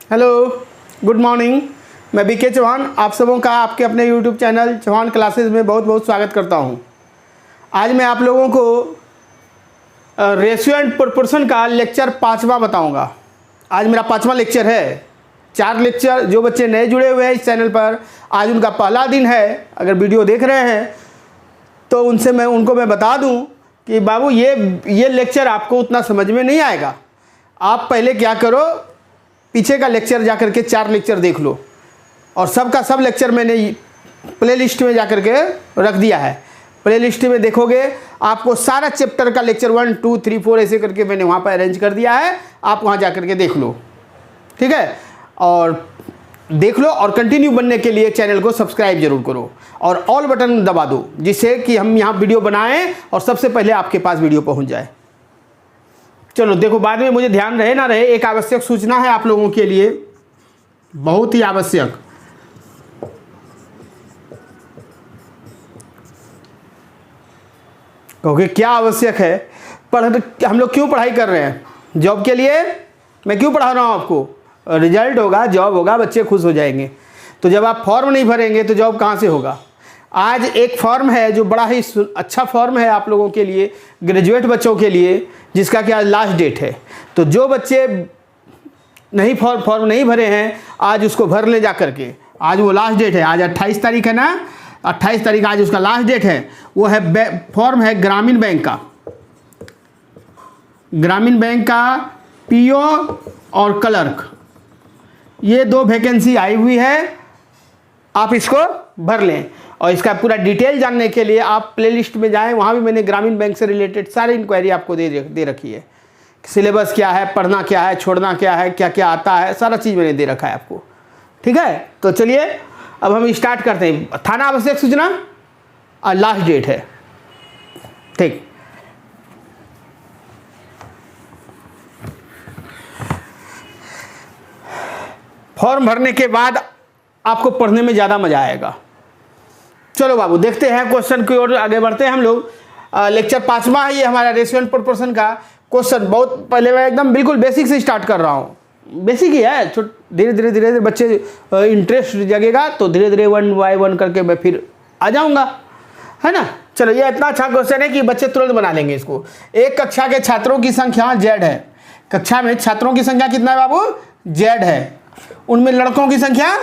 Hello, good morning. मैं BK Chauhan आप सबों का आपके अपने यूट्यूब चैनल चौहान क्लासेस में बहुत बहुत स्वागत करता हूं। आज मैं आप लोगों को रेशियो एंड प्रोपोर्शन का लेक्चर 5वां बताऊंगा। आज मेरा 5वां लेक्चर है। 4 लेक्चर जो बच्चे नए जुड़े हुए हैं इस चैनल पर, आज उनका पहला दिन है। अगर वीडियो देख रहे हैं तो उनको मैं बता दूं कि बाबू ये लेक्चर आपको उतना समझ में नहीं आएगा। आप पहले क्या करो, पीछे का लेक्चर जाकर के 4 लेक्चर देख लो, और सब का सब लेक्चर मैंने प्ले लिस्ट में जाकर के रख दिया है। प्ले लिस्ट में देखोगे आपको सारा चैप्टर का लेक्चर 1, 2, 3, 4 ऐसे करके मैंने वहाँ पर अरेंज कर दिया है। आप वहाँ जाकर के देख लो, ठीक है। और देख लो, और कंटिन्यू बनने के लिए चैनल को सब्सक्राइब जरूर करो और ऑल बटन दबा दो, जिससे कि हम यहाँ वीडियो बनाएं और सबसे पहले आपके पास वीडियो पहुँच जाए। चलो देखो, बाद में मुझे ध्यान रहे ना रहे, एक आवश्यक सूचना है आप लोगों के लिए, बहुत ही आवश्यक। क्योंकि क्या आवश्यक है, हम लोग क्यों पढ़ाई कर रहे हैं? जॉब के लिए। मैं क्यों पढ़ा रहा हूँ आपको? रिजल्ट होगा, जॉब होगा, बच्चे खुश हो जाएंगे। तो जब आप फॉर्म नहीं भरेंगे तो जॉब कहाँ से होगा? आज एक फॉर्म है जो बड़ा ही अच्छा फॉर्म है आप लोगों के लिए, ग्रेजुएट बच्चों के लिए, जिसका क्या लास्ट डेट है। तो जो बच्चे नहीं फॉर्म नहीं भरे हैं, आज उसको भर ले जा करके। आज वो लास्ट डेट है, आज 28 तारीख है ना, 28 तारीख आज उसका लास्ट डेट है। वो है फॉर्म है ग्रामीण बैंक का, ग्रामीण बैंक का पीओ और क्लर्क, ये 2 वैकेंसी आई हुई है। आप इसको भर लें, और इसका पूरा डिटेल जानने के लिए आप प्लेलिस्ट में जाएं। वहाँ भी मैंने ग्रामीण बैंक से रिलेटेड सारी इंक्वायरी आपको दे रखी है। सिलेबस क्या है, पढ़ना क्या है, छोड़ना क्या है, क्या क्या आता है, सारा चीज़ मैंने दे रखा है आपको, ठीक है। तो चलिए अब हम स्टार्ट करते हैं। थाना आवश्यक सूचना और लास्ट डेट है, ठीक। फॉर्म भरने के बाद आपको पढ़ने में ज़्यादा मज़ा आएगा। चलो बाबू, देखते हैं क्वेश्चन की ओर आगे बढ़ते हैं हम लोग। लेक्चर 5वां है ये हमारा, रेशियो एंड प्रोपोर्शन का क्वेश्चन। बहुत पहले मैं एकदम बिल्कुल बेसिक से स्टार्ट कर रहा हूँ। बेसिक ही है, धीरे धीरे बच्चे इंटरेस्ट जगेगा तो धीरे धीरे 1 by 1 करके मैं फिर आ जाऊँगा, है ना। चलो, ये इतना अच्छा क्वेश्चन है कि बच्चे तुरंत बना लेंगे इसको। एक कक्षा के छात्रों की संख्या Z है। कक्षा में छात्रों की संख्या कितना है बाबू? Z है। उनमें लड़कों की संख्या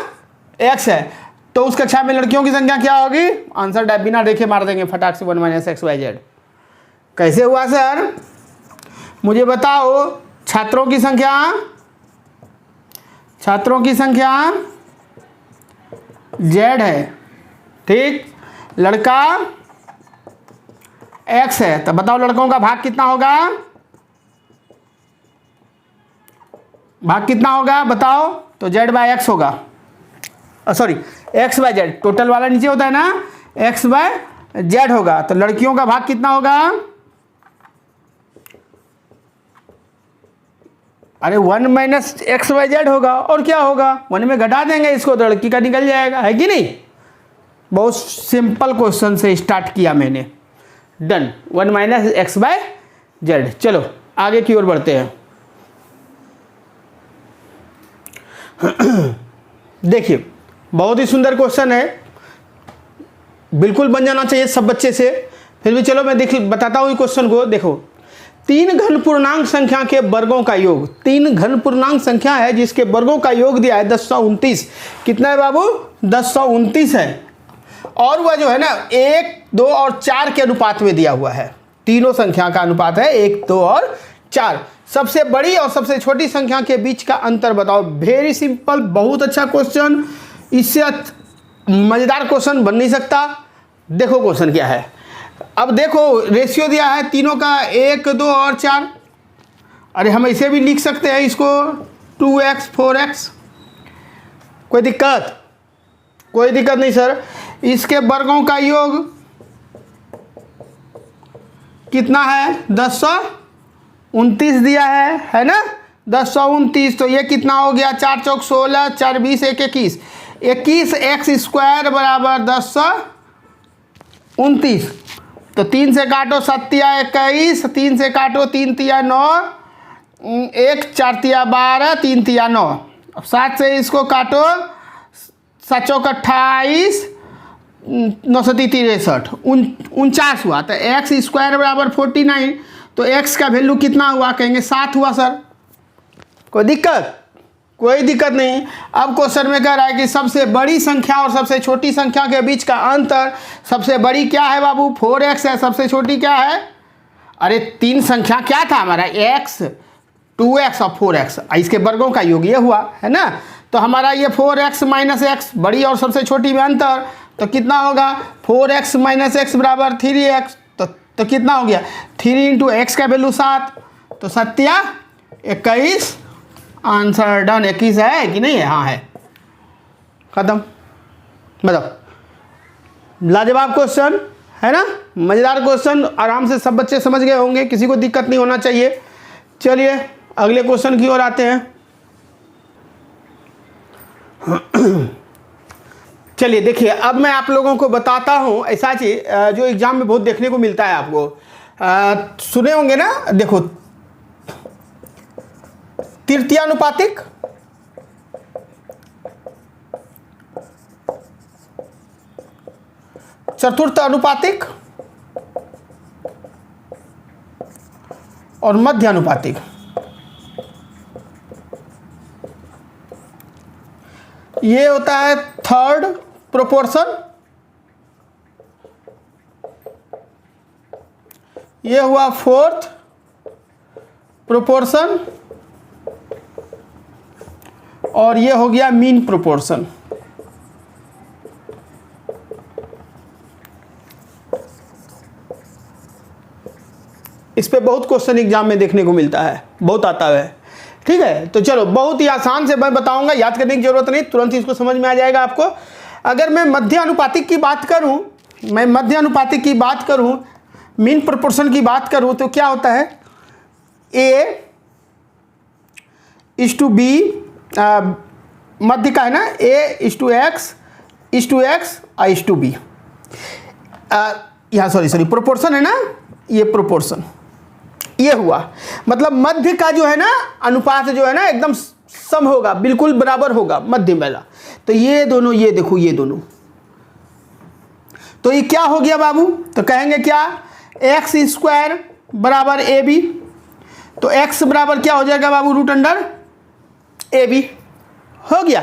X है, तो उस कक्षा में लड़कियों की संख्या क्या होगी? आंसर बिना देखे मार देंगे फटाक से, 1 - XYZ। कैसे हुआ सर? मुझे बताओ। छात्रों की संख्या Z है, ठीक। लड़का X है, तो बताओ लड़कों का भाग कितना होगा? भाग कितना होगा बताओ? तो Z/X होगा, सॉरी X/Z, टोटल वाला नीचे होता है ना, X/Z होगा। तो लड़कियों का भाग कितना होगा? अरे 1 - XYZ होगा, और क्या होगा? 1 में घटा देंगे इसको तो लड़की का निकल जाएगा, है कि नहीं। बहुत सिंपल क्वेश्चन से स्टार्ट किया मैंने। Done, 1 - XYZ। चलो आगे की ओर बढ़ते हैं। देखिए, बहुत ही सुंदर क्वेश्चन है, बिल्कुल बन जाना चाहिए सब बच्चे से। फिर भी चलो मैं बताता हूँ क्वेश्चन को। देखो, 3 घन पूर्णांक संख्या के वर्गों का योग। 3 घन पूर्णांक संख्या है जिसके वर्गों का योग दिया है 1029। कितना है बाबू? 1029 है। और वह जो है ना 1, 2 और 4 के अनुपात में दिया हुआ है। तीनों संख्या का अनुपात है 1, 2 और 4। सबसे बड़ी और सबसे छोटी संख्या के बीच का अंतर बताओ। वेरी सिंपल, बहुत अच्छा क्वेश्चन। इससे मजेदार क्वेश्चन बन नहीं सकता। देखो क्वेश्चन क्या है। अब देखो, रेशियो दिया है तीनों का 1, 2 और 4। अरे हम इसे भी लिख सकते हैं इसको 2x 4x। कोई दिक्कत? कोई दिक्कत नहीं सर। इसके वर्गों का योग कितना है? 1029 दिया है ना, 1029। तो ये कितना हो गया? 4 × 4 = 16, 4 × 20 = 21। 21x² बराबर 1029। तो 3 से काटो 7 × 21, 3 से काटो 3 × 9, 1 4 × 12, 3 × 9। अब 7 से इसको काटो, 7 चौक 28, 9 7 63, 49 हुआ। तो एक्स स्क्वायर बराबर 49, तो एक्स का वैल्यू कितना हुआ? कहेंगे 7 हुआ सर। कोई दिक्कत? कोई दिक्कत नहीं। अब क्वेश्चन में कह रहा है कि सबसे बड़ी संख्या और सबसे छोटी संख्या के बीच का अंतर, सबसे बड़ी क्या है बाबू? 4x है। सबसे छोटी क्या है? अरे 3 संख्या क्या था हमारा? x, 2x और 4x, इसके वर्गों का योग ये हुआ है ना। तो हमारा ये 4x माइनस एक्स, बड़ी और सबसे छोटी में अंतर, तो कितना होगा? 4x माइनस एक्स बराबर 3x। तो कितना हो गया? 3 इंटू एक्स का वैल्यू 7, तो 7 21, आंसर डन। 21 है कि नहीं है? हाँ है। खत्म। बताओ। लाजवाब क्वेश्चन है ना, मज़ेदार क्वेश्चन, आराम से सब बच्चे समझ गए होंगे, किसी को दिक्कत नहीं होना चाहिए। चलिए अगले क्वेश्चन की ओर आते हैं। चलिए देखिए, अब मैं आप लोगों को बताता हूँ ऐसा चीज जो एग्जाम में बहुत देखने को मिलता है। आपको सुने होंगे ना, देखो, तृतीयानुपातिक, चतुर्थ अनुपातिक और मध्य अनुपातिक। ये होता है थर्ड प्रोपोर्शन, ये हुआ फोर्थ प्रोपोर्शन, और ये हो गया मीन प्रोपोर्शन। इस पे बहुत क्वेश्चन एग्जाम में देखने को मिलता है, बहुत आता है। ठीक है, तो चलो बहुत ही आसान से मैं बताऊंगा, याद करने की जरूरत नहीं, तुरंत इसको समझ में आ जाएगा आपको। अगर मैं मध्य अनुपातिक की बात करूं, मीन प्रोपोर्शन की बात करूं, तो क्या होता है? ए इस टू बी, मध्य का है ना, ए इस टू एक्स और इस टू बी। यहाँ सॉरी प्रोपोर्शन है ना, ये प्रोपोर्शन ये हुआ, मतलब मध्य का जो है ना अनुपात जो है ना एकदम सम होगा, बिल्कुल बराबर होगा मध्य वाला। तो ये दोनों, ये देखो ये दोनों, तो ये क्या हो गया बाबू? तो कहेंगे क्या? एक्स स्क्वायर बराबर ए बी। तो एक्स बराबर क्या हो जाएगा बाबू? रूट अंडर ए बी हो गया।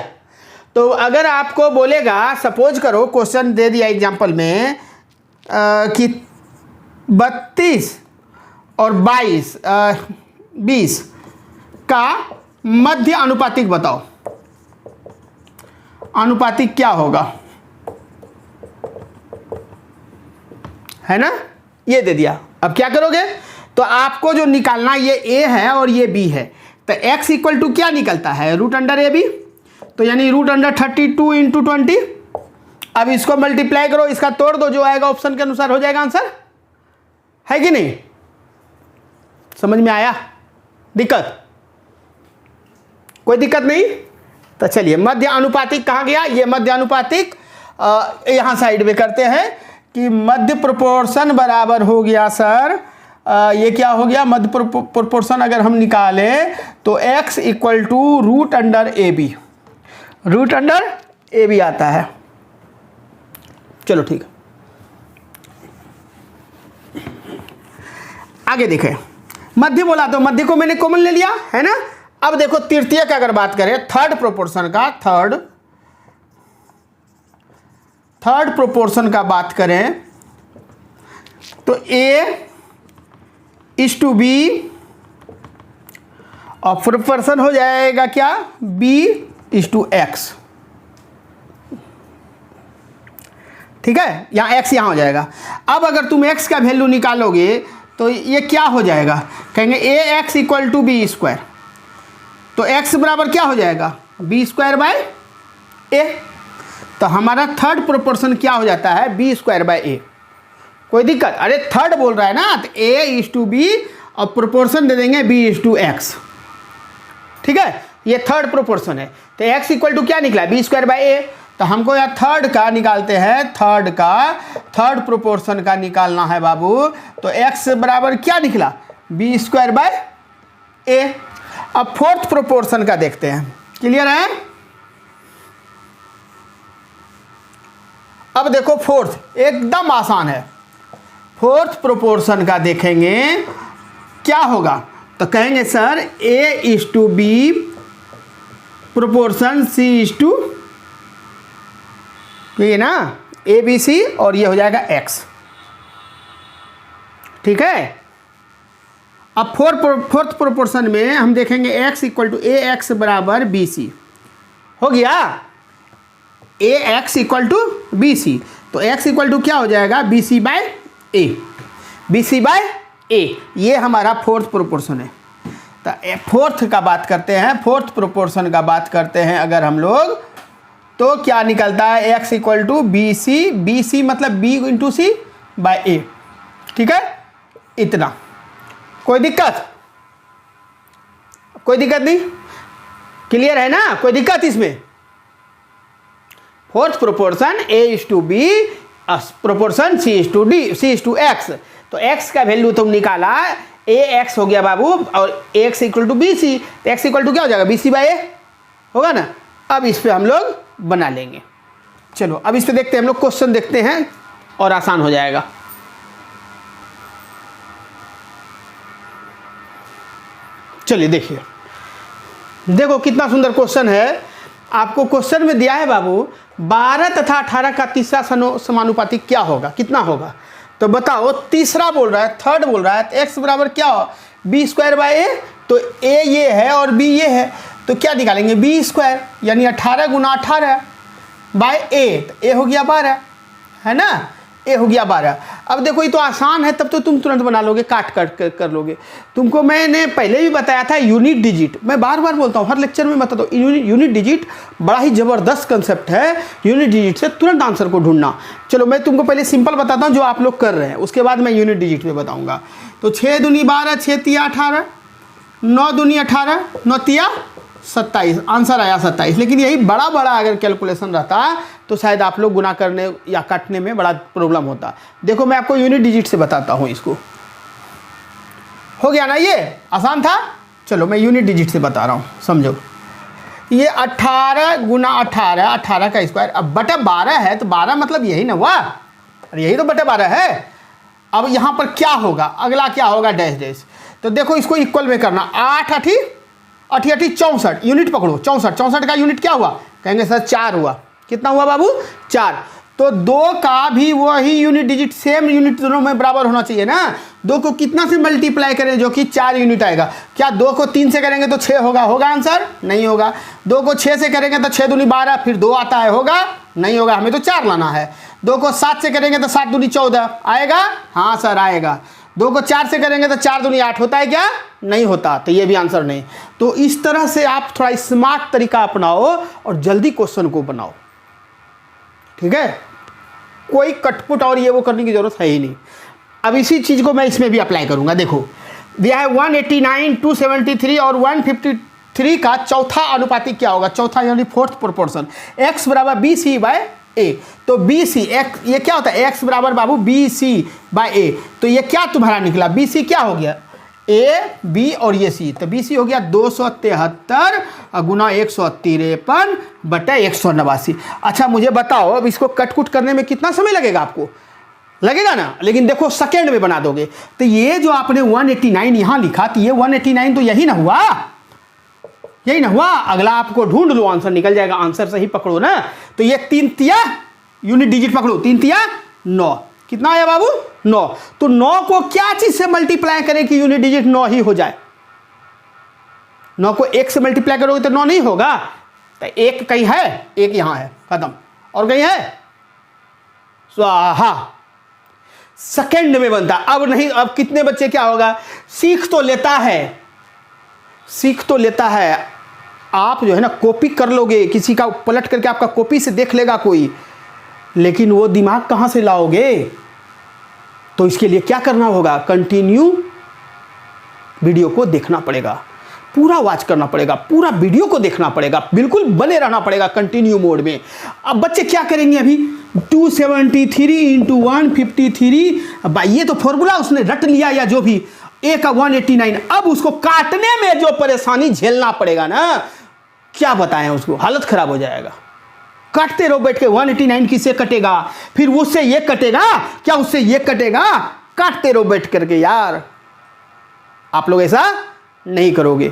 तो अगर आपको बोलेगा, सपोज करो क्वेश्चन दे दिया एग्जाम्पल में कि 32 और 20 का मध्य अनुपातिक बताओ, अनुपातिक क्या होगा? है ना, ये दे दिया। अब क्या करोगे? तो आपको जो निकालना, ये ए है और ये बी है, तो x इक्वल टू क्या निकलता है? Root under A B. तो यानी रूट अंडर 32 इंटू 20। अब इसको मल्टीप्लाई करो, इसका तोड़ दो, जो आएगा ऑप्शन के अनुसार हो जाएगा आंसर, है कि नहीं? समझ में आया? दिक्कत? कोई दिक्कत नहीं? तो चलिए, मध्य अनुपातिक कहाँ गया? ये मध्य अनुपातिक यहाँ साइड में करते हैं कि मध्य प्रोपोर्शन बराबर हो गया सर, ये क्या हो गया? मध्य प्रोपोर्शन अगर हम निकालें तो x equal to root under A B, root under A B आता है। चलो ठीक है, आगे देखें। मध्य बोला तो मध्य को मैंने कॉमन ले लिया, है ना। अब देखो तृतीय का अगर बात करें, थर्ड प्रोपोर्शन का, थर्ड प्रोपोर्शन का बात करें तो ए इस टू बी और प्रोपोर्शन हो जाएगा क्या? बी इस टू एक्स। ठीक है, यहाँ एक्स यहाँ हो जाएगा। अब अगर तुम एक्स का वैल्यू निकालोगे तो ये क्या हो जाएगा? कहेंगे A X equal to B square. तो एक्स बराबर क्या हो जाएगा? B square by A. तो हमारा थर्ड प्रोपोर्शन क्या हो जाता है? B square by A. कोई दिक्कत? अरे थर्ड बोल रहा है ना, तो ए इज टू बी और प्रोपोर्शन दे देंगे बी इज टू एक्स। ठीक है, ये थर्ड प्रोपोर्शन है। तो एक्स इक्वल टू क्या निकला? B square by A. तो हमको यहाँ थर्ड का निकालते हैं, थर्ड प्रोपोर्शन का निकालना है बाबू। तो एक्स बराबर क्या निकला? बी स्क्वायर बाय ए। अब फोर्थ प्रोपोर्शन का देखते हैं। क्लियर है? अब देखो फोर्थ, एकदम आसान है। फोर्थ प्रोपोर्शन का देखेंगे क्या होगा, तो कहेंगे सर A:B प्रोपोर्शन C:, ये ना ABC, और ये हो जाएगा X। ठीक है। अब फोर्थ प्रोपोर्शन में हम देखेंगे X = AX बराबर BC। हो गया, AX = BC, तो X = क्या हो जाएगा, BC/A। BC/A, ये हमारा फोर्थ प्रोपोर्शन है। तो फोर्थ का बात करते हैं, फोर्थ प्रोपोर्शन का बात करते हैं अगर हम लोग, तो क्या निकलता है, X = BC, BC मतलब B/C/A। ठीक है, इतना। कोई दिक्कत? कोई दिक्कत नहीं, क्लियर है ना? कोई दिक्कत इसमें? Fourth proportion A:B proportion C:X, तो X का वैल्यू तुम निकाला, AX हो गया बाबू, और X = BC, तो X = क्या हो जाएगा, BC/A होगा ना। अब इस पे हम लोग बना लेंगे। चलो अब इस पे देखते हैं हम लोग, क्वेश्चन देखते हैं और आसान हो जाएगा। चलिए देखिए, देखो कितना सुंदर क्वेश्चन है। आपको क्वेश्चन में दिया है बाबू 12 तथा 18 का तीसरा समानुपाती क्या होगा, कितना होगा, तो बताओ। तीसरा बोल रहा है, थर्ड बोल रहा है, तो x बराबर क्या हो, B²/A, तो A ये है और B ये है, तो क्या निकालेंगे, B², यानी 18 × 18/A, तो A हो गया 12, है ना, A हो गया 12। अब देखो ये तो आसान है, तब तो तुम तुरंत बना लोगे, काट कर लोगे। तुमको मैंने पहले भी बताया था यूनिट डिजिट, मैं बार बार बोलता हूँ, हर लेक्चर में बताता हूँ, यूनिट डिजिट बड़ा ही ज़बरदस्त कंसेप्ट है। यूनिट डिजिट से तुरंत आंसर को ढूंढना। चलो मैं तुमको पहले सिंपल बताता हूँ जो आप लोग कर रहे हैं, उसके बाद मैं यूनिट डिजिट में बताऊँगा। तो 6 दूनी 12, 6 तिया 18, 9 दूनी 18, 9 तिया 27, आंसर आया 27। लेकिन यही बड़ा अगर कैलकुलेशन रहता तो शायद आप लोग गुना करने या काटने में बड़ा प्रॉब्लम होता। देखो मैं आपको यूनिट डिजिट से बताता हूँ इसको। हो गया ना, ये आसान था। चलो मैं यूनिट डिजिट से बता रहा हूँ, समझो। ये 18 × 18, 18 का स्क्वायर, अब बटा 12 है, तो 12 मतलब यही ना हुआ, अरे यही तो बटा 12 है। अब यहाँ पर क्या होगा, अगला क्या होगा, डैश। तो देखो इसको इक्वल में करना, 8 8 64, यूनिट पकड़ो, 64 का यूनिट क्या हुआ, कहेंगे सर 4 हुआ। कितना हुआ बाबू, 4। तो 2 का भी वही यूनिट डिजिट, सेम यूनिट दोनों में बराबर होना चाहिए ना। 2 को कितना से मल्टीप्लाई करें जो कि 4 यूनिट आएगा। क्या 2 को 3 से करेंगे तो 6 होगा आंसर, नहीं होगा। 2 को 6 से करेंगे तो 6 दूनी 12, फिर 2 आता है, होगा, नहीं होगा, हमें तो 4 लाना है। 2 को 7 से करेंगे तो 7 दूनी 14 आएगा, हाँ सर आएगा। 2 को 4 से करेंगे तो 4 दूनी 8 होता है क्या, नहीं होता, तो ये भी आंसर नहीं। तो इस तरह से आप थोड़ा स्मार्ट तरीका अपनाओ और जल्दी क्वेश्चन को बनाओ, ठीक है। कोई कटपुट और ये वो करने की जरूरत है ही नहीं। अब इसी चीज़ को मैं इसमें भी अप्लाई करूंगा। देखो दिया है 189, 273 और 153 का चौथा अनुपातिक क्या होगा, चौथा यानी फोर्थ प्रोपोर्शन, x बराबर BC/A। तो BC ये क्या होता है, x बराबर बाबू BC/A, तो ये क्या तुम्हारा निकला, BC क्या हो गया, A B और ये C, तो BC हो गया 273 गुना 153 बटा 189। अच्छा मुझे बताओ, अब इसको कटकुट करने में कितना समय लगेगा, आपको लगेगा ना, लेकिन देखो सेकेंड में बना दोगे। तो ये जो आपने 189 यहाँ लिखा, तो ये 189 तो यही ना हुआ, यही ना हुआ। अगला आपको ढूंढ लो, आंसर निकल जाएगा, आंसर सही पकड़ो ना। तो ये 3 तिया यूनिट डिजिट पकड़ो, 3 तिया 9, कितना आया बाबू, 9। तो 9 को क्या चीज से मल्टीप्लाई करें कि यूनिट डिजिट 9 ही हो जाए। 9 को 1 से मल्टीप्लाई करोगे तो 9 नहीं होगा, तो 1 कहीं है, 1 यहां है, खत्म, और कहीं है, स्वाहा, सेकेंड में बनता। अब नहीं, अब कितने बच्चे क्या होगा, सीख तो लेता है, आप जो है ना कॉपी कर लोगे, किसी का पलट करके आपका कॉपी से देख लेगा कोई, लेकिन वो दिमाग कहां से लाओगे। तो इसके लिए क्या करना होगा, कंटिन्यू वीडियो को देखना पड़ेगा, पूरा वॉच करना पड़ेगा, पूरा वीडियो को देखना पड़ेगा, बिल्कुल बने रहना पड़ेगा कंटिन्यू मोड में। अब बच्चे क्या करेंगे, अभी 273 × 153, ये तो फॉर्मूला उसने रट लिया या जो भी, A का 189, अब उसको काटने में जो परेशानी झेलना पड़ेगा ना, क्या बताएं उसको, हालत खराब हो जाएगा। काटते रहो बैठ के, 189 किससे कटेगा, फिर उससे ये कटेगा क्या, उससे ये कटेगा, काटते रहो बैठ करके यार। आप लोग ऐसा नहीं करोगे।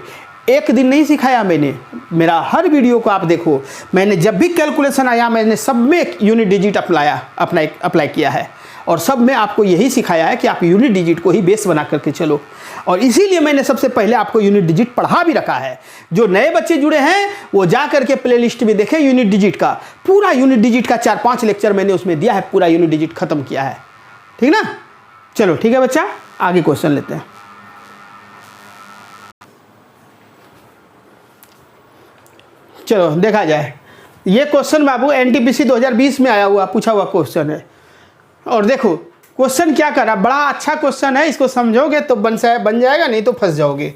एक दिन नहीं सिखाया मैंने, मेरा हर वीडियो को आप देखो, मैंने जब भी कैलकुलेशन आया मैंने सब में यूनिट डिजिट अप्लाई किया है, और सब में आपको यही सिखाया है कि आप यूनिट डिजिट को ही बेस बना करके चलो। और इसीलिए मैंने सबसे पहले आपको यूनिट डिजिट पढ़ा भी रखा है। जो नए बच्चे जुड़े हैं वो जा करके प्लेलिस्ट में देखें, यूनिट डिजिट का पूरा यूनिट डिजिट का 4-5 लेक्चर मैंने उसमें दिया है, पूरा यूनिट डिजिट खत्म किया है। ठीक ना, चलो ठीक है बच्चा, आगे क्वेश्चन लेते हैं। चलो देखा जाए, ये क्वेश्चन बाबू एनटीपीसी 2020 में आया हुआ पूछा हुआ क्वेश्चन है। और देखो क्वेश्चन क्या करा, बड़ा अच्छा क्वेश्चन है, इसको समझोगे तो बन जाएगा, नहीं तो फंस जाओगे।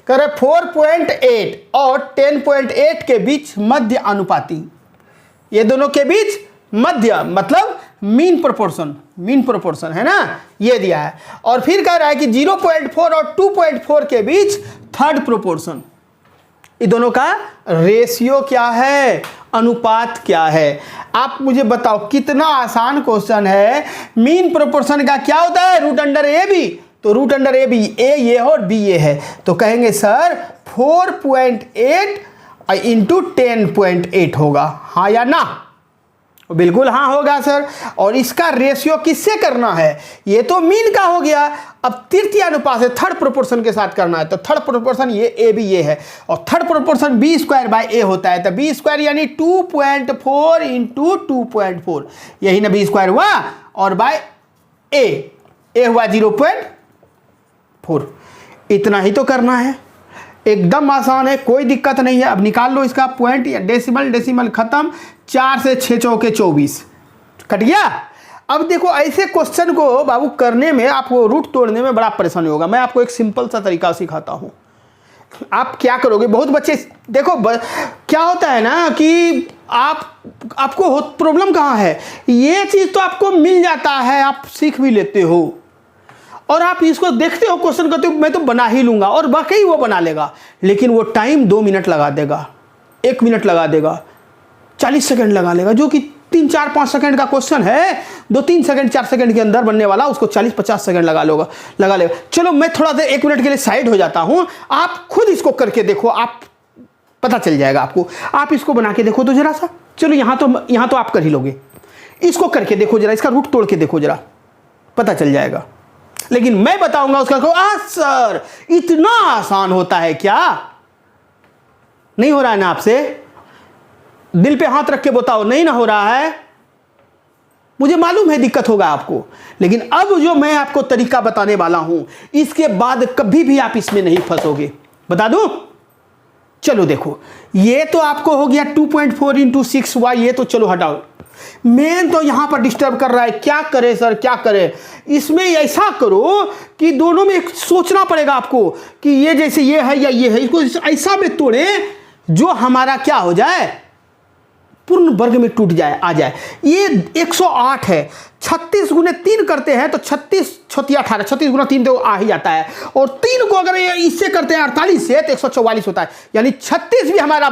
कह रहे 4.8 और 10.8 के बीच मध्य अनुपाती, ये दोनों के बीच मध्य मतलब मीन प्रोपोर्शन है ना, ये दिया है। और फिर कह रहा है कि 0.4 और 2.4 के बीच थर्ड प्रोपोर्शन, ये दोनों का रेशियो क्या है, अनुपात क्या है। आप मुझे बताओ, कितना आसान क्वेश्चन है। मीन प्रोपोर्शन का क्या होता है, रूट अंडर ए बी, तो रूट अंडर ए बी, ए ये है और बी ये है, तो कहेंगे सर 4.8 इंटू 10.8 होगा, हाँ या ना। बिल्कुल हाँ होगा सर। और इसका रेशियो किससे करना है, ये तो मीन का हो गया, अब तृतीय अनुपात से थर्ड प्रोपोर्शन के साथ करना है, तो थर्ड प्रोपोर्शन ये ए भी ये है, और third proportion B square by A होता है, तो बी स्क्वायर यानी 2.4 इंटू 2.4, यही ना बी स्क्वायर हुआ, और बाय ए हुआ 0.4। इतना ही तो करना है, एकदम आसान है, कोई दिक्कत नहीं है। अब निकाल लो इसका पॉइंट या डेसिमल खत्म, 4 से 6 चौके 24 कट गया। अब देखो ऐसे क्वेश्चन को बाबू करने में, आपको रूट तोड़ने में बड़ा परेशानी होगा। मैं आपको एक सिंपल सा तरीका सिखाता हूँ। आप क्या करोगे, बहुत बच्चे देखो क्या होता है ना कि आपको प्रॉब्लम कहाँ है, ये चीज़ तो आपको मिल जाता है, आप सीख भी लेते हो, और आप इसको देखते हो क्वेश्चन करते हो, मैं तो बना ही लूंगा, और वाकई वो बना लेगा, लेकिन वो टाइम 2 मिनट लगा देगा, 1 मिनट लगा देगा, 40 सेकंड लगा लेगा, जो कि 3, 4, 5 सेकंड का क्वेश्चन है, 2, 3 सेकंड 4 सेकंड के अंदर बनने वाला, उसको 40-50 सेकंड लगा लेगा। चलो मैं थोड़ा देर 1 मिनट के लिए साइड हो जाता हूं, आप खुद इसको करके देखो, आप पता चल जाएगा आपको। आप इसको बना के देखो तो जरा सा, चलो यहाँ तो आप कर ही लोगे, इसको करके देखो जरा, इसका रूट तोड़ के देखो जरा, पता चल जाएगा। लेकिन मैं बताऊंगा उसका, सर इतना आसान होता है क्या, नहीं हो रहा है ना आपसे, दिल पे हाथ रख के बताओ, नहीं ना हो रहा है, मुझे मालूम है दिक्कत होगा आपको, लेकिन अब जो मैं आपको तरीका बताने वाला हूं, इसके बाद कभी भी आप इसमें नहीं फंसोगे, बता दूं। चलो देखो, ये तो आपको हो गया 2.4 इंटू 6y, ये तो चलो हटाओ, मेन तो यहां पर डिस्टर्ब कर रहा है। क्या करे सर, क्या करे, इसमें ऐसा करो कि दोनों में सोचना पड़ेगा आपको कि ये जैसे ये है या ये है, इसको ऐसा में तोड़े जो हमारा क्या हो जाए, पूर्ण वर्ग में टूट जाए, आ जाए। ये 108 है, 36 गुने 3 करते हैं तो 36 36 18, 36 गुना 3 तो आ ही जाता है, और 3 को अगर इससे करते हैं 48 से तो 144 होता है, यानी 36 भी हमारा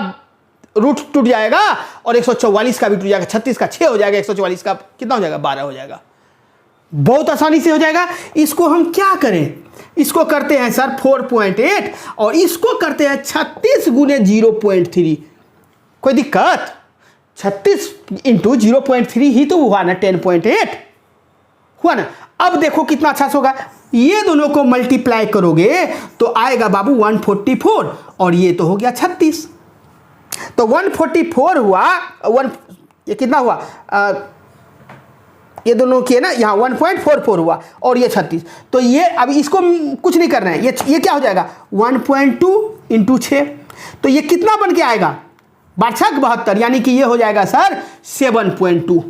रूट टूट जाएगा, और 144 का भी टूट जाएगा, 36 का 6 हो जाएगा, 144 का कितना हो जाएगा, 12 हो जाएगा, बहुत आसानी से हो जाएगा। इसको हम क्या करें, इसको करते हैं सर 4.8, और इसको करते हैं 36 गुने 0.3, कोई दिक्कत, 36 इंटू 0.3 ही तो हुआ ना, 10.8 हुआ ना। अब देखो कितना अच्छा होगा, ये दोनों को मल्टीप्लाई करोगे तो आएगा बाबू 144, और ये तो हो गया 36, तो 144 हुआ, ये कितना हुआ, ये दोनों के ना यहाँ 1.44 हुआ, और ये 36, तो ये अभी इसको कुछ नहीं करना है, ये क्या हो जाएगा 1.2 इंटू 6, तो ये कितना बन के आएगा 72, यानी कि ये हो जाएगा सर 7.2,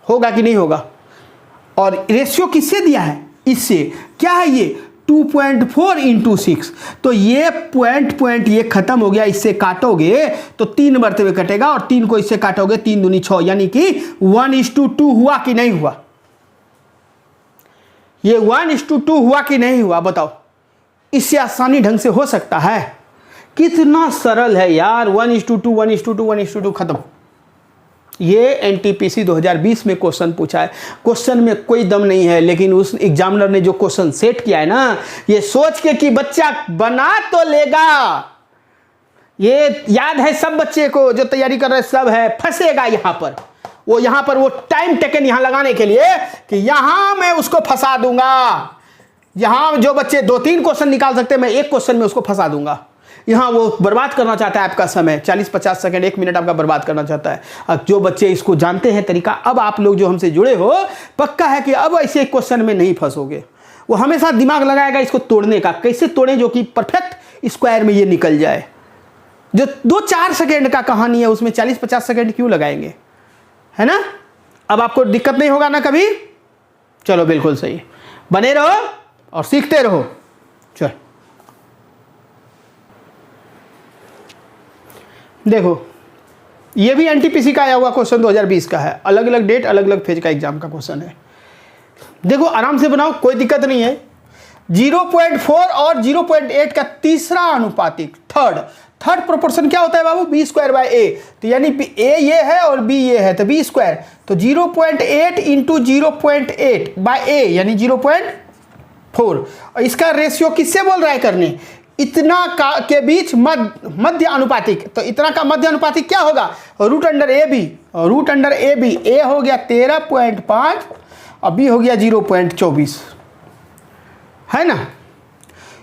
होगा कि नहीं होगा। और रेशियो किससे दिया है, इससे, क्या है ये 2.4 इंटू 6, तो ये पॉइंट ये खत्म हो गया, इससे काटोगे तो 3 मरतबे कटेगा, और 3 को इससे काटोगे 3 दूनी 6, यानी कि 1:2 हुआ कि नहीं हुआ, ये 1:2 हुआ कि नहीं हुआ, बताओ। इससे आसानी ढंग से हो सकता है, कितना सरल है यार, 1:2 1:2 1:2 खत्म। ये एनटीपीसी 2020 में क्वेश्चन पूछा है। क्वेश्चन में कोई दम नहीं है, लेकिन उस एग्जामिनर ने जो क्वेश्चन सेट किया है ना, ये सोच के कि बच्चा बना तो लेगा, ये याद है सब बच्चे को जो तैयारी कर रहे सब है, फंसेगा यहां पर वो टाइम टेकन यहां लगाने के लिए कि यहां मैं उसको फंसा दूंगा। यहां जो बच्चे 2-3 क्वेश्चन निकाल सकते हैं, मैं एक क्वेश्चन में उसको फंसा दूंगा। यहाँ वो बर्बाद करना चाहता है आपका समय, 40-50 सेकंड 1 मिनट आपका बर्बाद करना चाहता है। अब जो बच्चे इसको जानते हैं तरीका, अब आप लोग जो हमसे जुड़े हो, पक्का है कि अब ऐसे क्वेश्चन में नहीं फंसोगे। वो हमेशा दिमाग लगाएगा इसको तोड़ने का, कैसे तोड़ें जो कि परफेक्ट स्क्वायर में ये निकल जाए। जो 2-4 सेकेंड का कहानी है उसमें 40-50 सेकेंड क्यों लगाएंगे, है ना। अब आपको दिक्कत नहीं होगा ना कभी। चलो बिल्कुल सही, बने रहो और सीखते रहो। चलो देखो, ये भी एनटीपीसी का आया हुआ क्वेश्चन 2020 का है, अलग अलग डेट अलग अलग फेज का एग्जाम का क्वेश्चन है। देखो आराम से बनाओ, कोई दिक्कत नहीं है। 0.4 और 0.8 का तीसरा अनुपातिक, थर्ड प्रोपोर्शन क्या होता है बाबू, b²/a। तो यानी a ये है और b ये है, तो b²। तो 0.8 इंटू 0.8/a यानी 0.4। और इसका रेशियो किससे बोल रहा है करने, इतना का के बीच मध्य अनुपातिक। तो इतना का मध्य अनुपातिक क्या होगा, √ab। √ab, a हो गया 13.5 और b हो गया 0.24, है ना।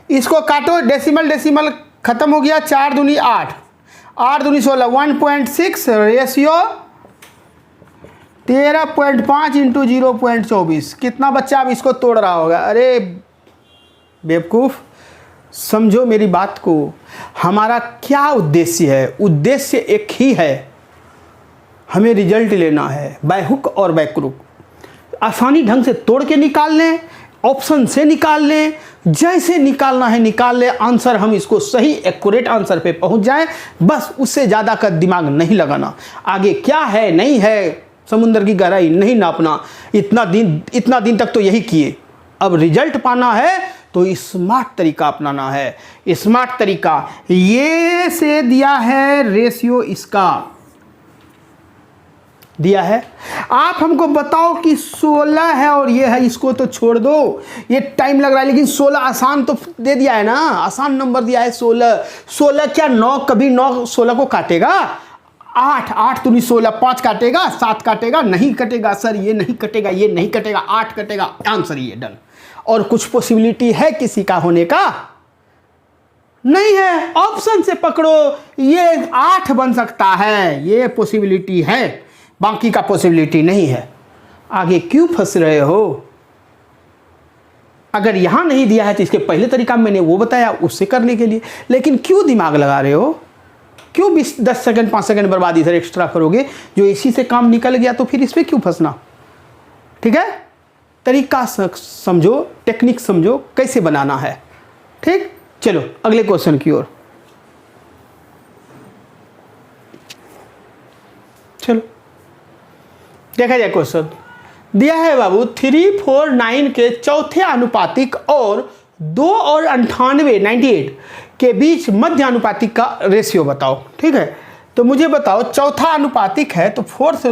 इसको काटो, डेसिमल खत्म हो गया, 4 दूनी 8, 8 दूनी 16, 1.6 रेशियो 13.5 इंटू 0.24। कितना बच्चा अब इसको तोड़ रहा होगा। अरे बेवकूफ़, समझो मेरी बात को। हमारा क्या उद्देश्य है, उद्देश्य एक ही है, हमें रिजल्ट लेना है, बाय हुक और बाय क्रुक। आसानी ढंग से तोड़ के निकाल लें, ऑप्शन से निकाल लें, जैसे निकालना है निकाल लें, आंसर हम इसको सही एक्यूरेट आंसर पे पहुंच जाएं, बस। उससे ज़्यादा का दिमाग नहीं लगाना। आगे क्या है नहीं है, समुद्र की गहराई नहीं नापना। इतना दिन तक तो यही किए। अब रिजल्ट पाना है तो स्मार्ट तरीका अपनाना है। स्मार्ट तरीका ये से दिया है, रेशियो इसका दिया है। आप हमको बताओ कि 16 है और ये है, इसको तो छोड़ दो, ये टाइम लग रहा है। लेकिन 16 आसान तो दे दिया है ना, आसान नंबर दिया है 16 क्या 9, कभी 9 16 को काटेगा। 8 दूनी 16, 5 काटेगा, 7 काटेगा, नहीं कटेगा सर, ये नहीं कटेगा, ये नहीं कटेगा, 8 कटेगा, आंसर ये डन। और कुछ पॉसिबिलिटी है किसी का होने का नहीं है, ऑप्शन से पकड़ो, ये 8 बन सकता है, ये पॉसिबिलिटी है, बाकी का पॉसिबिलिटी नहीं है। आगे क्यों फंस रहे हो। अगर यहां नहीं दिया है तो इसके पहले तरीका मैंने वो बताया, उससे करने के लिए। लेकिन क्यों दिमाग लगा रहे हो, क्यों 10 सेकंड 5 सेकंड बर्बाद इधर एक्स्ट्रा करोगे, जो इसी से काम निकल गया तो फिर इस पर क्यों फंसना। ठीक है, तरीका समझो, टेक्निक समझो, कैसे बनाना है। ठीक, चलो अगले क्वेश्चन की ओर। चलो देखा जाए, क्वेश्चन दिया है बाबू 3, 4, 9 के चौथे अनुपातिक और 2 और 98 के बीच मध्य अनुपातिक का रेशियो बताओ। ठीक है, तो मुझे बताओ चौथा अनुपातिक है तो फोर्थ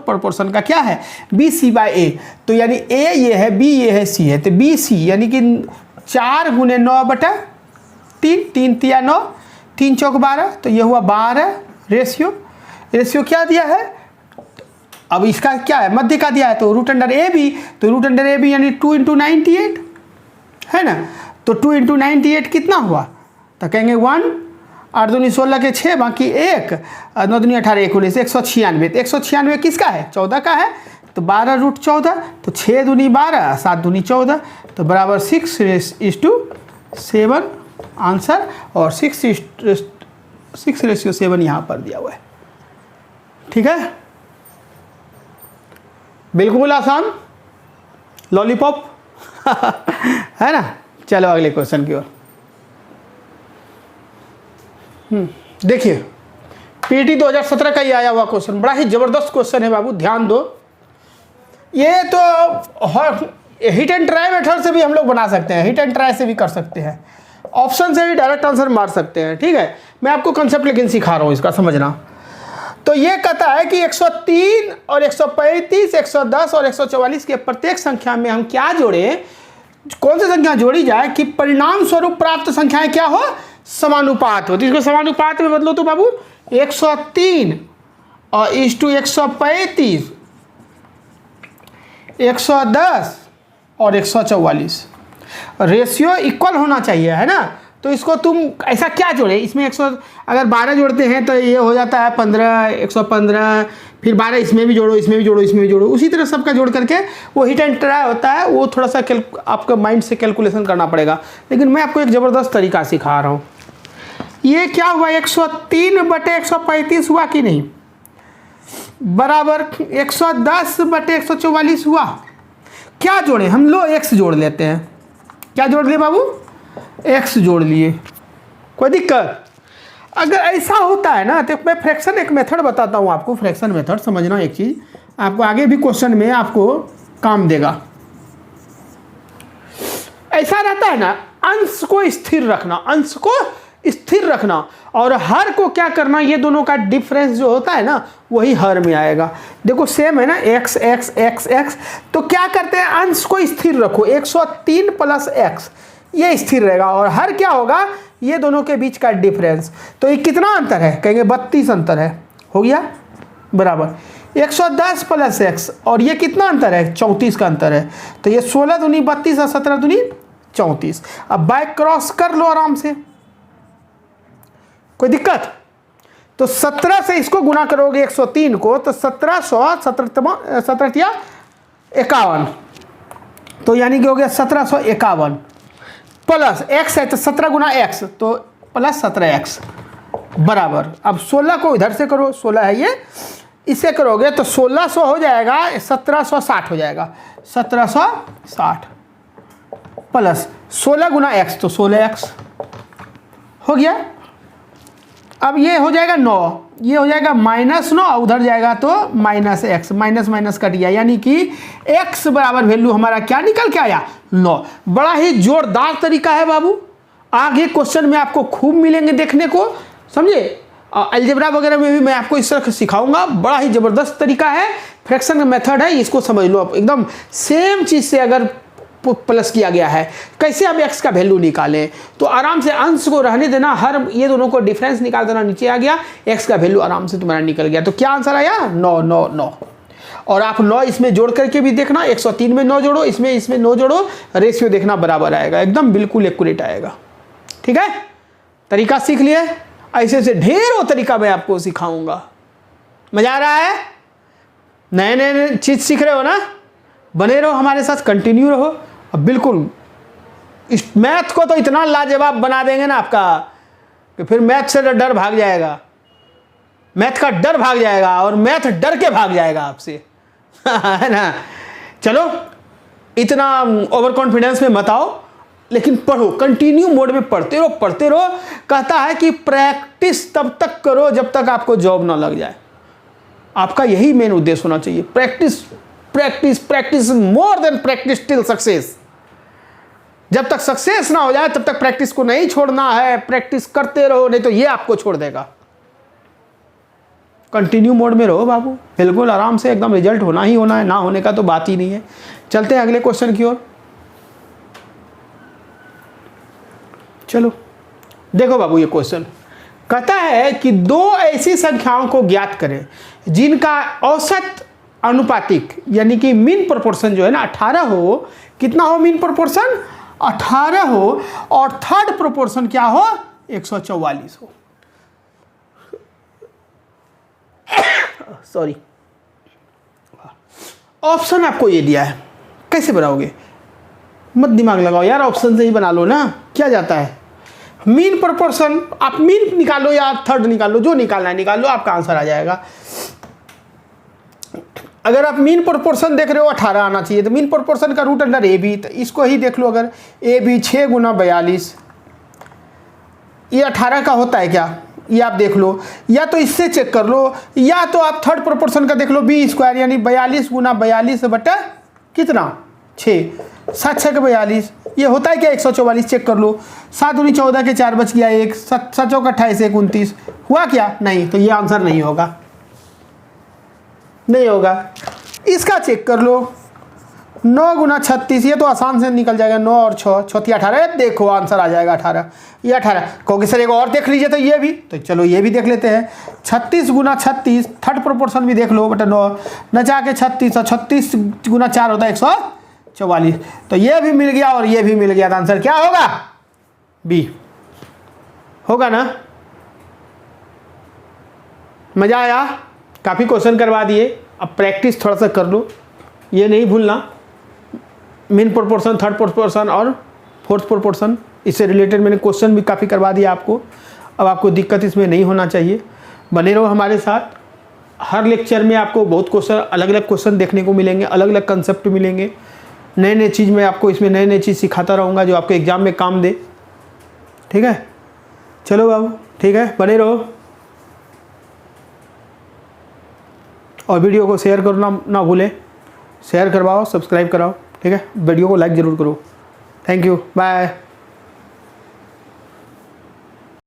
प्रोपोर्शन का क्या है, BC/A। तो यानी A ये है, B ये है, C है, तो BC यानी कि 4 × 9/3, 3 × 9, 3 × 4 12, तो ये हुआ 12 रेशियो क्या दिया है। अब इसका क्या है, मध्य का दिया है, तो √AB, तो √AB यानी 2 × 98 है ना। तो 2 × 98 कितना हुआ, तो कहेंगे 1, 8 दूनी 16 के 6, बाकी 1, 9 दूनी 18, 19, 196। तो 196 किसका है, 14 का है, तो 12√14, तो 6 दूनी 12, 7 दूनी 14, तो बराबर 6:7 आंसर। और 6:7 यहाँ पर दिया हुआ है। ठीक है, बिल्कुल आसान, लॉलीपॉप है ना। चलो अगले क्वेश्चन की ओर। देखिए पीटी 2017 का ये आया हुआ क्वेश्चन, बड़ा ही जबरदस्त क्वेश्चन है बाबू, ध्यान दो। ये तो हिट एंड ट्राई मेथड से भी हम लोग बना सकते हैं, हिट एंड ट्राई से भी कर सकते हैं। ऑप्शन से भी डायरेक्ट आंसर मार सकते हैं, ठीक है। मैं आपको कंसेप्ट लेकिन सिखा रहा हूँ इसका, समझना। तो ये कहता है कि 103 और 135, 110 और 144 के प्रत्येक संख्या में हम क्या जोड़ें, कौन सी संख्या जोड़ी जाए कि परिणाम स्वरूप प्राप्त संख्याएं क्या हो, समानुपात हो। तो इसको समानुपात में बदलो तो बाबू 103 और इस टू 135, 110 और 144 रेशियो इक्वल होना चाहिए, है ना। तो इसको तुम ऐसा क्या जोड़े, इसमें 100 अगर 12 जोड़ते हैं तो ये हो जाता है 15, 115, फिर 12 इसमें भी जोड़ो, इसमें भी जोड़ो, इसमें भी जोड़ो, उसी तरह सबका जोड़ करके वो हिट एंड ट्राई होता है। वो थोड़ा सा आपका माइंड से कैलकुलेशन करना पड़ेगा, लेकिन मैं आपको एक ज़बरदस्त तरीका सिखा रहा हूँ। ये क्या हुआ, 103/135 हुआ कि नहीं, बराबर 110/144 हुआ। क्या जोड़े हम लोग, एक्स जोड़ लेते हैं। क्या जोड़ लिए बाबू, एक्स जोड़ लिए, कोई दिक्कत। अगर ऐसा होता है ना तो मैं फ्रैक्शन एक मेथड बताता हूँ आपको, फ्रैक्शन मेथड समझना। एक चीज़ आपको आगे भी क्वेश्चन में आपको काम देगा। ऐसा रहता है ना, अंश को स्थिर रखना, अंश को स्थिर रखना, और हर को क्या करना, ये दोनों का डिफरेंस जो होता है ना वही हर में आएगा। देखो सेम है ना, एक्स एक्स एक्स एक्स, तो क्या करते हैं, अंश को स्थिर रखो, 103 + x ये स्थिर रहेगा, और हर क्या होगा, ये दोनों के बीच का डिफरेंस। तो ये कितना अंतर है, कहेंगे 32 अंतर है, हो गया बराबर 110 + x, और ये कितना अंतर है, 34 का अंतर है। तो ये 16 दूनी 32 और 17 दूनी 34। अब बाय क्रॉस कर लो आराम से, कोई दिक्कत। तो 17 से इसको गुना करोगे 103 को, तो 1751, तो यानी कि हो गया 1751 प्लस x है तो 17 गुना x, तो प्लस 17x बराबर। अब 16 को इधर से करो, 16 है ये, इसे करोगे तो 1600 हो जाएगा, 1760 हो जाएगा, 1760 प्लस 16 गुना x, तो 16x हो गया। अब ये हो जाएगा 9, ये हो जाएगा -9, उधर जाएगा तो -x, माइनस माइनस कट गया, यानी कि x बराबर वैल्यू हमारा क्या निकल के आया, 9। बड़ा ही जोरदार तरीका है बाबू, आगे क्वेश्चन में आपको खूब मिलेंगे देखने को, समझे। अलजेब्रा वगैरह में भी मैं आपको इस तरह सिखाऊंगा, बड़ा ही ज़बरदस्त तरीका है, फ्रैक्शन का मेथड है, इसको समझ लो आप। एकदम सेम चीज़ से अगर प्लस किया गया है, कैसे हम x का वैल्यू निकालें, तो आराम से अंश को रहने देना, हर ये दोनों को डिफरेंस निकाल देना, नीचे आ गया, x का वैल्यू आराम से तुम्हारा निकल गया। तो क्या आंसर आया, 9 9 9। और आप 9 इसमें जोड़ करके भी देखना, 103 में 9 जोड़ो, इसमें 9 जोड़ो, रेशियो देखना बराबर आएगा, एकदम बिल्कुल एक्यूरेट आएगा, ठीक है। तरीका सीख लिए, ऐसे ऐसे ढेरों तरीका मैं आपको सिखाऊंगा। मजा आ रहा है, नए नए चीज़ सीख रहे हो ना, बने रहो हमारे साथ, कंटिन्यू रहो। अब बिल्कुल इस मैथ को तो इतना लाजवाब बना देंगे ना आपका कि फिर मैथ से डर भाग जाएगा, मैथ का डर भाग जाएगा, और मैथ डर के भाग जाएगा आपसे है ना। चलो इतना ओवर कॉन्फिडेंस में मत आओ, लेकिन पढ़ो, कंटिन्यू मोड में पढ़ते रहो पढ़ते रहो। कहता है कि प्रैक्टिस तब तक करो जब तक आपको जॉब ना लग जाए। आपका यही मेन उद्देश्य होना चाहिए, practice practice practice, more than practice till success. जब तक सक्सेस ना हो जाए तब तक प्रैक्टिस को नहीं छोड़ना है, प्रैक्टिस करते रहो, नहीं तो ये आपको छोड़ देगा। कंटिन्यू मोड में रहो बाबू, बिल्कुल आराम से, एकदम रिजल्ट होना ही होना है, ना होने का तो बात ही नहीं है। चलते हैं अगले क्वेश्चन की ओर। चलो देखो बाबू, ये क्वेश्चन कहता है कि दो ऐसी संख्याओं को ज्ञात करें जिनका औसत अनुपातिक यानी कि मीन प्रोपोर्शन जो है ना 18 हो। कितना हो मीन प्रोपोर्शन, 18 हो, और थर्ड प्रोपोर्शन क्या हो, 144 हो। सॉरी, ऑप्शन आपको ये दिया है, कैसे बनाओगे, मत दिमाग लगाओ यार, ऑप्शन से ही बना लो ना, क्या जाता है। मीन प्रोपोर्शन, आप मीन निकालो या थर्ड निकालो, जो निकालना है निकाल लो, आपका आंसर आ जाएगा। अगर आप मीन प्रोपोर्शन देख रहे हो 18 आना चाहिए, तो मीन प्रोपोर्शन का रूट अंडर ए बी, तो इसको ही देख लो। अगर ए बी 6 गुना 42, ये 18 का होता है क्या, ये आप देख लो, या तो इससे चेक कर लो, या तो आप थर्ड प्रोपोर्शन का देख लो, बी स्क्वायर यानी 42 गुना 42 बटा कितना 6, 7 6 के 42, ये होता है क्या 144, चेक कर लो। 7 दूनी 14 के 4 बच गया 1, 7 7 चौका 28 1 29, हुआ क्या? नहीं, तो ये आंसर नहीं होगा, नहीं होगा। इसका चेक कर लो, 9 गुना 36, ये तो आसान से निकल जाएगा, 9 और 6 6 18, देखो आंसर आ जाएगा 18, ये 18। कहोगे सर एक और देख लीजिए तो ये भी, तो चलो ये भी देख लेते हैं। 36 गुना 36, थर्ड प्रोपोर्शन भी देख लो बेटा, 9 नचा के 36 और 36 गुना 4 होता है 144, तो ये भी मिल गया और ये भी मिल गया, तो आंसर क्या होगा? बी होगा ना। मजा आया? काफ़ी क्वेश्चन करवा दिए, अब प्रैक्टिस थोड़ा सा कर लो, ये नहीं भूलना मेन प्रोपोर्शन, थर्ड प्रोपोर्शन और फोर्थ प्रोपोर्शन, इससे रिलेटेड मैंने क्वेश्चन भी काफ़ी करवा दिया आपको। अब आपको दिक्कत इसमें नहीं होना चाहिए, बने रहो हमारे साथ। हर लेक्चर में आपको बहुत क्वेश्चन, अलग अलग क्वेश्चन देखने को मिलेंगे, अलग अलग कंसेप्ट मिलेंगे, नए नए चीज़ मैं आपको इसमें नए नए चीज़ सिखाता रहूँगा जो आपको एग्ज़ाम में काम दे। ठीक है, चलो बाबू, ठीक है, बने रहो और वीडियो को शेयर करना ना भूलें, शेयर करवाओ, सब्सक्राइब कराओ, ठीक है, वीडियो को लाइक ज़रूर करो। Thank you, bye.